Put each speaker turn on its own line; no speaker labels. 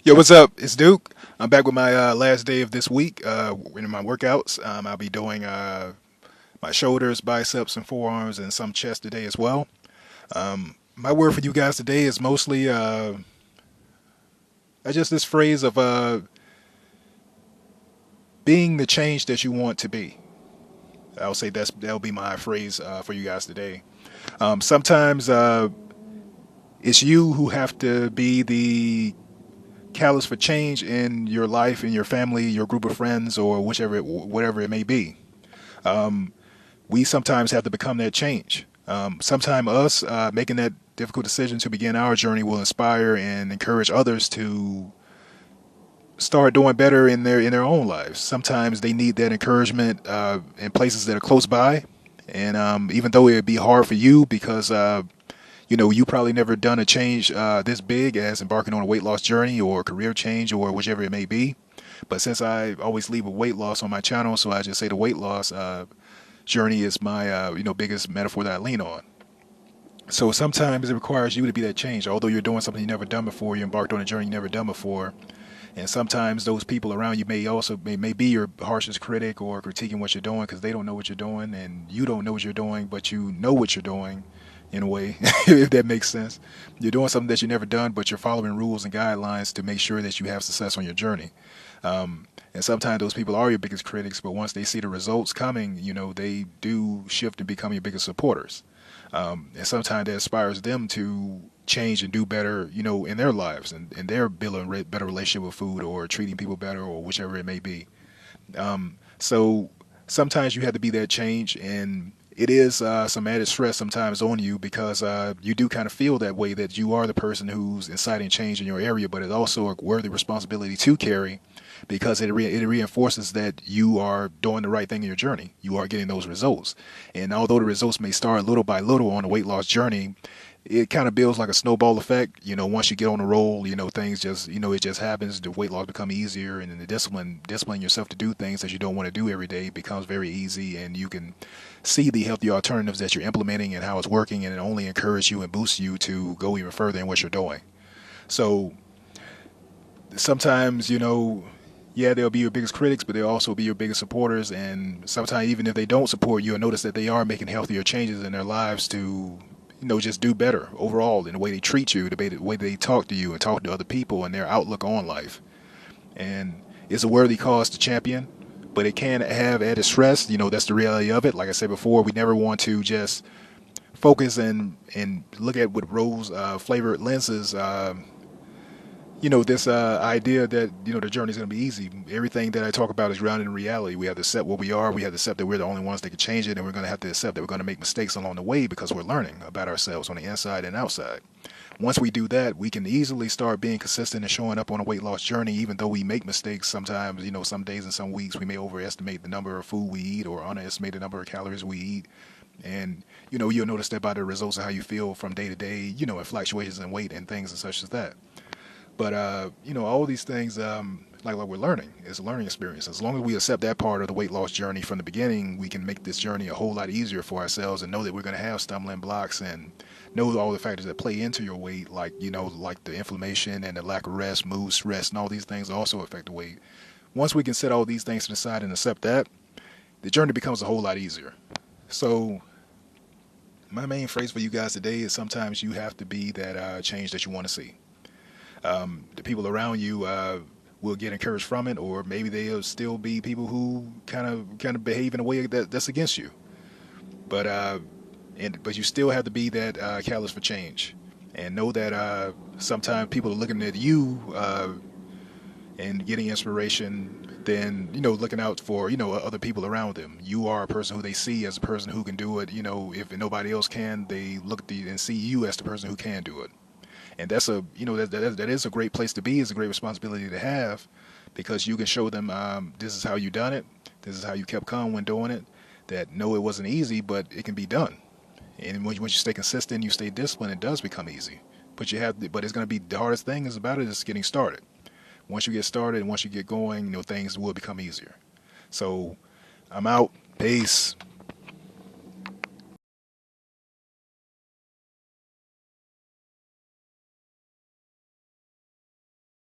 Yo, what's up? It's Duke. I'm back with my last day of this week in my workouts. I'll be doing my shoulders, biceps, and forearms, and some chest today as well. My word for you guys today is mostly just this phrase of being the change that you want to be. I'll say that'll be my phrase for you guys today. Sometimes it's you who have to be the catalyst for change in your life, in your family, your group of friends, or whatever it may be. We sometimes have to become that change. Sometimes us making that difficult decision to begin our journey will inspire and encourage others to start doing better in their own lives. Sometimes they need that encouragement in places that are close by, and even though it would be hard for you because you probably never done a change this big as embarking on a weight loss journey or career change or whichever it may be. But since I always leave a weight loss on my channel, so I just say the weight loss journey is my biggest metaphor that I lean on. So sometimes it requires you to be that change. Although you're doing something you never done before, you embarked on a journey you never done before. And sometimes those people around you may be your harshest critic or critiquing what you're doing because they don't know what you're doing and you don't know what you're doing, but you know what you're doing in a way, if that makes sense. You're doing something that you've never done, but you're following rules and guidelines to make sure that you have success on your journey. And sometimes those people are your biggest critics, but once they see the results coming, they do shift and become your biggest supporters. And sometimes that inspires them to change and do better, in their lives and their building a better relationship with food or treating people better or whichever it may be. So sometimes you have to be that change, and it is some added stress sometimes on you because you do kind of feel that way that you are the person who's inciting change in your area, but it's also a worthy responsibility to carry because it reinforces that you are doing the right thing in your journey. You are getting those results. And although the results may start little by little on a weight loss journey, it kind of builds like a snowball effect. Once you get on the roll, things just, it just happens. The weight loss become easier, and then the discipline yourself to do things that you don't want to do every day becomes very easy, and you can see the healthy alternatives that you're implementing and how it's working, and it only encourages you and boosts you to go even further in what you're doing. So sometimes, yeah, they'll be your biggest critics, but they'll also be your biggest supporters. And sometimes, even if they don't support you, you'll notice that they are making healthier changes in their lives to, just do better overall in the way they treat you, the way they talk to you and talk to other people and their outlook on life. And it's a worthy cause to champion, but it can have added stress. That's the reality of it. Like I said before, we never want to just focus and look at with rose flavored lenses. This idea that the journey is going to be easy. Everything that I talk about is grounded in reality. We have to accept what we are. We have to accept that we're the only ones that can change it, and we're going to have to accept that we're going to make mistakes along the way because we're learning about ourselves on the inside and outside. Once we do that, we can easily start being consistent and showing up on a weight loss journey, even though we make mistakes sometimes. Some days and some weeks we may overestimate the number of food we eat or underestimate the number of calories we eat. And, you'll notice that by the results of how you feel from day to day, and fluctuations in weight and things and such as that. But all these things, like we're learning, it's a learning experience. As long as we accept that part of the weight loss journey from the beginning, we can make this journey a whole lot easier for ourselves and know that we're going to have stumbling blocks and know all the factors that play into your weight, like like the inflammation and the lack of rest, mood, stress, and all these things also affect the weight. Once we can set all these things to the side and accept that, the journey becomes a whole lot easier. So my main phrase for you guys today is sometimes you have to be that change that you want to see. The people around you will get encouraged from it, or maybe they'll still be people who kind of behave in a way that's against you. But but you still have to be that catalyst for change, and know that sometimes people are looking at you and getting inspiration. Then looking out for other people around them. You are a person who they see as a person who can do it. If nobody else can, they look at and see you as the person who can do it. And that's that is a great place to be. It's a great responsibility to have because you can show them this is how you done it. This is how you kept calm when doing it. That no, it wasn't easy, but it can be done. And once you stay consistent, you stay disciplined, it does become easy. But it's going to be the hardest thing is about it is getting started. Once you get started and once you get going, things will become easier. So I'm out. Peace.